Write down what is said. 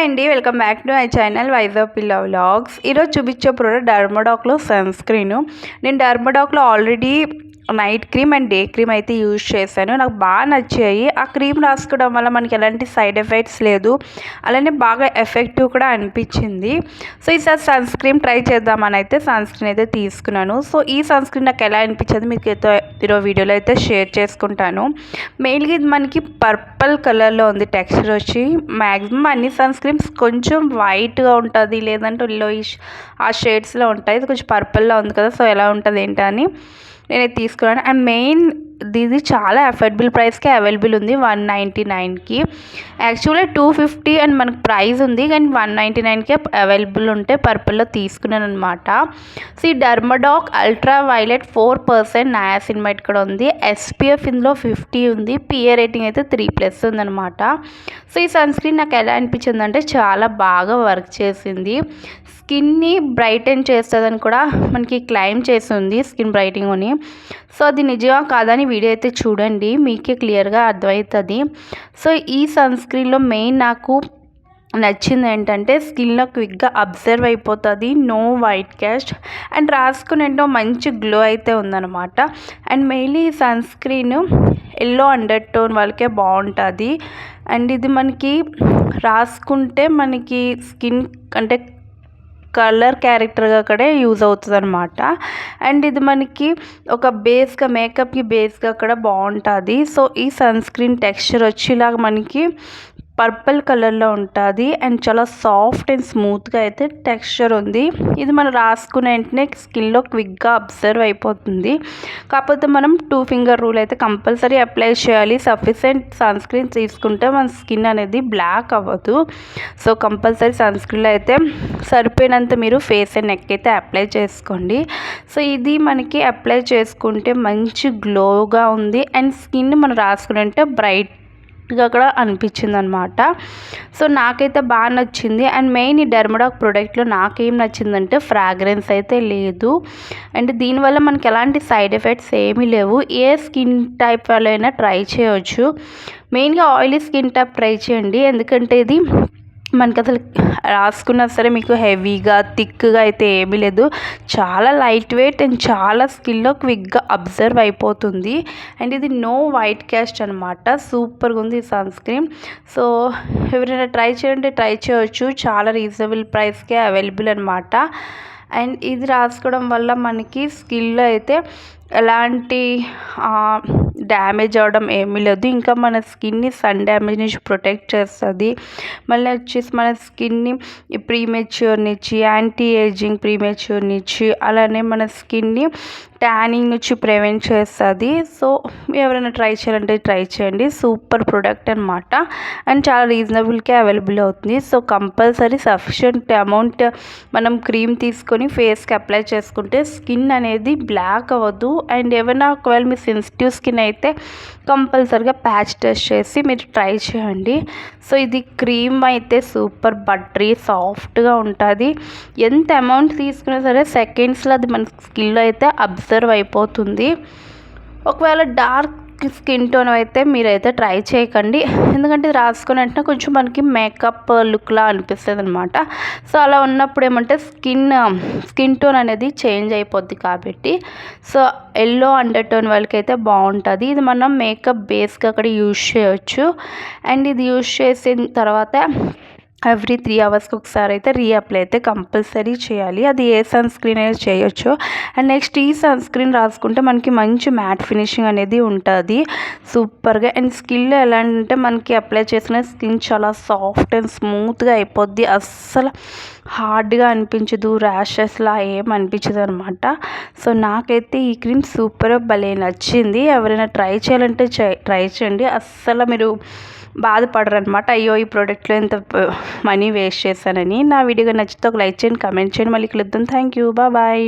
Hi అండి, welcome back to my channel Vizag పిల్ల vlogs. ఈరోజు చూపించే ప్రోడక్ట్ డర్మడాక్లో సన్ స్క్రీన్. నేను డర్మడాక్లో already night cream and day cream అయితే యూజ్ చేశాను. నాకు బాగా నచ్చాయి. ఆ క్రీమ్ రాసుకోవడం వల్ల మనకి ఎలాంటి సైడ్ ఎఫెక్ట్స్ లేదు, అలానే బాగా ఎఫెక్టివ్ కూడా అనిపించింది. సో ఈసారి సన్ స్క్రీన్ ట్రై చేద్దామని అయితే సన్ స్క్రీన్ అయితే తీసుకున్నాను. సో ఈ సన్ స్క్రీన్ నాకు ఎలా అనిపించింది మీకు అయితే ఈరోజు వీడియోలో అయితే షేర్ చేసుకుంటాను. మెయిన్గా ఇది మనకి పర్పుల్ కలర్లో ఉంది. టెక్స్చర్ వచ్చి మ్యాక్సిమం అన్ని సన్ స్క్రీన్స్ కొంచెం వైట్గా ఉంటుంది, లేదంటే లోయిష్ ఆ షేడ్స్లో ఉంటాయి. ఇది కొంచెం పర్పుల్లో ఉంది కదా, సో ఎలా ఉంటుంది ఏంటని నేనైతే తీసుకున్నాను. అండ్ మెయిన్ ఇది చాలా అఫోర్డబుల్ ప్రైస్కే అవైలబుల్ ఉంది, 199కి. యాక్చువల్లీ 250 అండ్ మనకు ప్రైస్ ఉంది, కానీ 199కే అవైలబుల్ ఉంటే పర్పుల్లో తీసుకున్నాను అనమాట. సో ఈ డర్మడాక్ అల్ట్రా వైలెట్ 4% నయాసినమైడ్ కూడా ఉంది. SPF ఇందులో 50 ఉంది. PA రేటింగ్ అయితే 3+ ఉందన్నమాట. సో ఈ సన్ స్క్రీన్ నాకు ఎలా అనిపించింది అంటే చాలా బాగా వర్క్ చేసింది. స్కిన్ని బ్రైటన్ చేస్తుందని కూడా మనకి క్లెయిమ్ చేస్తుంది, స్కిన్ బ్రైటింగ్ అని. సో అది నిజమా కాదని వీడియో అయితే చూడండి, మీకే క్లియర్గా అర్థమవుతుంది. సో ఈ సన్ స్క్రీన్లో మెయిన్ నాకు నచ్చింది ఏంటంటే స్కిన్లో క్విక్గా అబ్జర్వ్ అయిపోతుంది, నో వైట్ క్యాస్ట్, అండ్ రాసుకునేంటో మంచి గ్లో అయితే ఉందన్నమాట. అండ్ మెయిన్లీ ఈ sunscreen yellow undertone వాళ్ళకే బాగుంటుంది. అండ్ ఇది మనకి రాసుకుంటే మనకి స్కిన్ అంటే కలర్ క్యారెక్టర్గా కూడా యూజ్ అవుతుంది అనమాట. అండ్ ఇది మనకి ఒక బేస్గా మేకప్కి బేస్గా కూడా బాగుంటుంది. సో ఈ సన్ స్క్రీన్ టెక్స్చర్ వచ్చి ఇలాగ మనకి పర్పుల్ కలర్లో ఉంటుంది. అండ్ చాలా సాఫ్ట్ అండ్ స్మూత్గా అయితే టెక్స్చర్ ఉంది. ఇది మనం రాసుకునే వెంటనే స్కిన్లో క్విక్గా అబ్జర్వ్ అయిపోతుంది. కాకపోతే మనం 2 ఫింగర్ రూల్ అయితే కంపల్సరీ అప్లై చేయాలి. సఫిషియెంట్ సన్ స్క్రీన్ తీసుకుంటే మన స్కిన్ అనేది బ్లాక్ అవ్వదు. సో కంపల్సరీ సన్ స్క్రీన్లో అయితే సరిపోయినంత మీరు ఫేస్ అండ్ నెక్ అయితే అప్లై చేసుకోండి. సో ఇది మనకి అప్లై చేసుకుంటే మంచి గ్లోగా ఉంది. అండ్ స్కిన్ మనం రాసుకుంటే బ్రైట్గా కూడా అనిపించింది అనమాట. సో నాకైతే బాగా నచ్చింది. అండ్ మెయిన్ ఈ డర్మడాక్ ప్రోడక్ట్లో నాకేం నచ్చిందంటే ఫ్రాగ్రెన్స్ అయితే లేదు. అండ్ దీనివల్ల మనకి ఎలాంటి సైడ్ ఎఫెక్ట్స్ ఏమీ లేవు. ఏ స్కిన్ టైప్ వాళ్ళైనా ట్రై చేయవచ్చు. మెయిన్గా ఆయిలీ స్కిన్ టైప్ ట్రై చేయండి, ఎందుకంటే ఇది మనకి అసలు రాసుకున్నా సరే మీకు హెవీగా థిక్గా అయితే ఏమీ లేదు. చాలా లైట్ వెయిట్ అండ్ చాలా స్కిన్లో క్విక్గా అబ్జర్వ్ అయిపోతుంది. అండ్ ఇది నో వైట్ క్యాస్ట్ అనమాట. సూపర్గా ఉంది ఈ సన్ స్క్రీన్. సో ఎవరైనా ట్రై చేయవచ్చు. చాలా రీజనబుల్ ప్రైస్కే అవైలబుల్ అనమాట. అండ్ ఇది రాసుకోవడం వల్ల మనకి స్కిన్లో అయితే ఎలాంటి డ్యామేజ్ అవ్వడం ఏమీ లేదు. ఇంకా మన స్కిన్ని సన్ డ్యామేజ్ నుంచి ప్రొటెక్ట్ చేస్తుంది. మళ్ళీ వచ్చేసి మన స్కిన్ని ప్రీమెచ్యూర్ నుంచి, యాంటీ ఏజింగ్ ప్రీమెచ్యూర్ నుంచి, అలానే మన స్కిన్ని ట్యానింగ్ నుంచి ప్రివెంట్ చేస్తుంది. సో ఎవరైనా ట్రై చేయాలంటే ట్రై చేయండి. సూపర్ ప్రోడక్ట్ అనమాట. అండ్ చాలా రీజనబుల్కే అవైలబుల్ అవుతుంది. సో కంపల్సరీ సఫిషియంట్ అమౌంట్ మనం క్రీమ్ తీసుకొని ఫేస్కి అప్లై చేసుకుంటే స్కిన్ అనేది బ్లాక్ అవ్వదు. అండ్ ఏమైనా ఒకవేళ మీ సెన్సిటివ్ స్కిన్ అయితే కంపల్సరీగా ప్యాచ్ టెస్ట్ చేసి మీరు ట్రై చేయండి. సో ఇది క్రీమ్ అయితే సూపర్ బటరీ సాఫ్ట్గా ఉంటుంది. ఎంత అమౌంట్ తీసుకున్నా సరే సెకండ్స్లో అది మన స్కిన్లో అయితే అబ్జర్వ్ అయిపోతుంది. ఒకవేళ డార్క్ స్కిన్ టోన్ అయితే మీరైతే ట్రై చేయకండి, ఎందుకంటే ఇది రాసుకుని వెంటనే కొంచెం మనకి మేకప్ లుక్లా అనిపిస్తుంది అనమాట. సో అలా ఉన్నప్పుడు ఏమంటే స్కిన్ టోన్ అనేది చేంజ్ అయిపోద్ది కాబట్టి సో ఎల్లో అండర్ టోన్ వాళ్ళకి అయితే బాగుంటుంది. ఇది మనం మేకప్ బేస్గా అక్కడ యూజ్ చేయవచ్చు. అండ్ ఇది యూజ్ చేసిన తర్వాత ఎవ్రీ 3 అవర్స్కి ఒకసారి అయితే రీఅప్లై అయితే కంపల్సరీ చేయాలి. అది ఏ సన్ స్క్రీన్ అయినా చేయొచ్చు. అండ్ నెక్స్ట్ ఈ సన్ స్క్రీన్ రాసుకుంటే మనకి మంచి మ్యాట్ ఫినిషింగ్ అనేది ఉంటుంది సూపర్గా. అండ్ స్కిన్లో ఎలా అంటే మనకి అప్లై చేసిన స్కిన్ చాలా సాఫ్ట్ అండ్ స్మూత్గా అయిపోద్ది. అస్సలు హార్డ్గా అనిపించదు, ర్యాషెస్లా ఏం అనిపించదు అనమాట. సో నాకైతే ఈ క్రీమ్ సూపర్ భలే నచ్చింది. ఎవరైనా ట్రై చేయాలంటే ట్రై చేయండి. అస్సలు మీరు బాధపడరు అనమాట, అయ్యో ఈ ప్రోడక్ట్లో ఎంత మనీ వేస్ట్ చేశానని. నా వీడియో నచ్చితే ఒక లైక్ చేయండి, కమెంట్ చేయండి. మళ్ళీ కలుద్దాం. Thank you, bye.